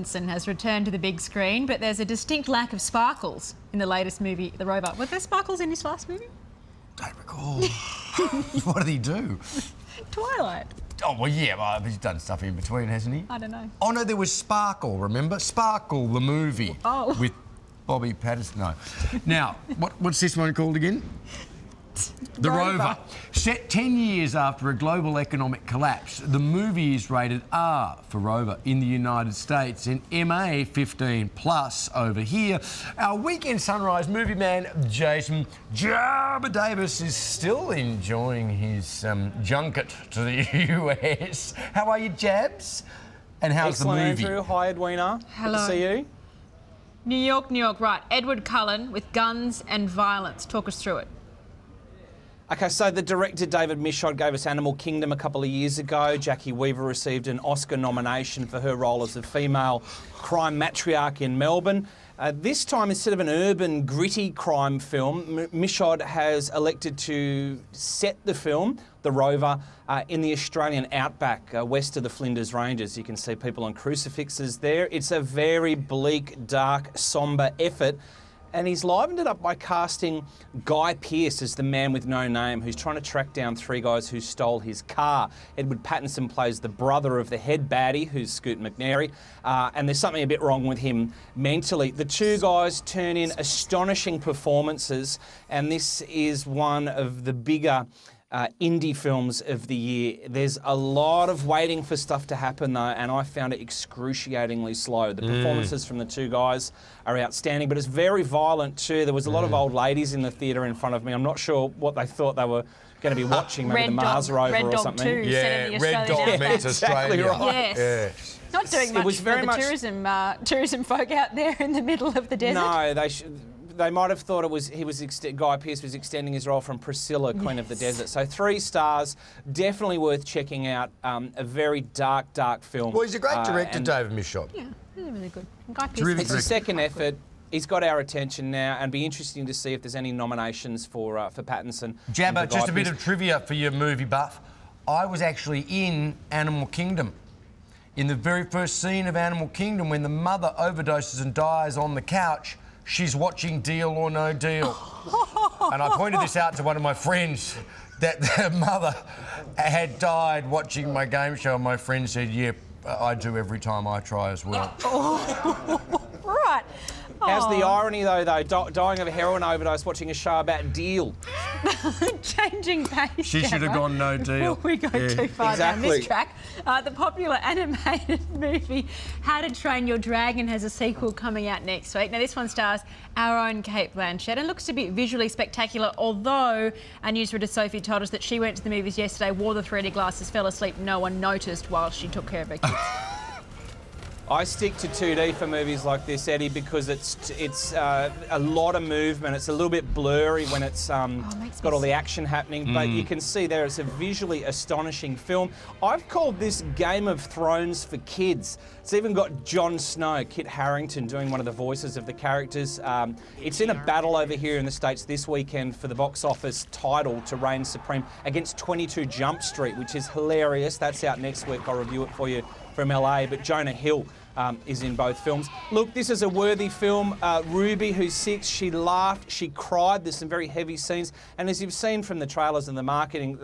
Pattinson has returned to the big screen, but there's a distinct lack of sparkles in the latest movie, The Rover. Were there sparkles in his last movie? Don't recall. What did he do? Twilight. Oh, well, yeah, well, he's done stuff in between, hasn't he? I don't know. Oh, no, there was Sparkle, remember? Sparkle, the movie. Oh. With Bobby Pattinson. No. Now, what's this one called again? The Rover. Set 10 years after a global economic collapse, the movie is rated R for Rover in the United States and MA 15+ over here. Our weekend sunrise movie man, Jason Jabba Davis, is still enjoying his junket to the US. How are you, Jabs? And how's Excellent, the movie? Andrew. Hi, Edwina. Hello. Good to see you. New York, New York. Right. Edward Cullen with guns and violence. Talk us through it. Okay, so the director David Michôd gave us Animal Kingdom a couple of years ago. Jackie Weaver received an Oscar nomination for her role as a female crime matriarch in Melbourne. This time, instead of an urban, gritty crime film, Michôd has elected to set the film, The Rover, in the Australian outback, west of the Flinders Ranges. You can see people on crucifixes there. It's a very bleak, dark, sombre effort. And he's livened it up by casting Guy Pearce as the man with no name who's trying to track down three guys who stole his car. Edward Pattinson plays the brother of the head baddie, who's Scoot McNairy, and there's something a bit wrong with him mentally. The two guys turn in astonishing performances, and this is one of the bigger indie films of the year. There's a lot of waiting for stuff to happen though, and I found it excruciatingly slow. The performances from the two guys are outstanding, but it's very violent too. There was a lot of old ladies in the theatre in front of me. I'm not sure what they thought they were going to be watching, maybe the Mars Rover or something. Red Dog 2, set in the Red Dog Australian meets Exactly Australia. right. Yes. Yes. Not doing much It was very for the much tourism folk out there in the middle of the desert. No, they might have thought it was Guy Pearce was extending his role from Priscilla, Queen of the Desert. So 3 stars, definitely worth checking out. A very dark, dark film. Well, he's a great director, David Michôd. Yeah, really, really good. Guy Pearce. Terrific It's a second effort. He's got our attention now, and be interesting to see if there's any nominations for Pattinson. Jabba, just a bit of trivia for your movie buff. I was actually in Animal Kingdom. In the very first scene of Animal Kingdom, when the mother overdoses and dies on the couch, she's watching Deal or No Deal. And I pointed this out to one of my friends, that their mother had died watching my game show, and my friend said, yeah, I do every time I try as well. Right. How's the irony, though, dying of a heroin overdose watching a show about Deal? Changing pace. She should have gone No Deal. Before we go too far down Exactly. this track, the popular animated movie How to Train Your Dragon has a sequel coming out next week. Now, this one stars our own Cate Blanchett and looks to be visually spectacular, although our newsreader Sophie told us that she went to the movies yesterday, wore the 3D glasses, fell asleep, no one noticed while she took care of her kids. I stick to 2D for movies like this, Eddie, because it's a lot of movement. It's a little bit blurry when it's got all the action happening, but you can see there it's a visually astonishing film. I've called this Game of Thrones for kids. It's even got Jon Snow, Kit Harington, doing one of the voices of the characters. It's in a battle over here in the States this weekend for the box office title to reign supreme against 22 Jump Street, which is hilarious. That's out next week. I'll review it for you from LA, but Jonah Hill is in both films. Look, this is a worthy film. Ruby, who's 6, she laughed, she cried. There's some very heavy scenes, and as you've seen from the trailers and the marketing,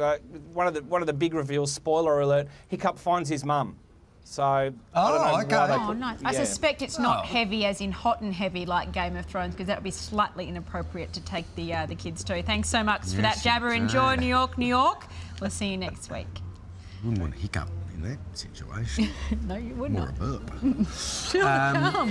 one of the big reveals, spoiler alert, Hiccup finds his mum. So I don't know why they Oh, nice. I suspect it's not heavy as in hot and heavy like Game of Thrones, because that would be slightly inappropriate to take the kids to. Thanks so much for that, Jabba. Enjoy New York, New York. We'll see you next week. Wouldn't want a hiccup in that situation. No, you would More not. a burp. Sure, come.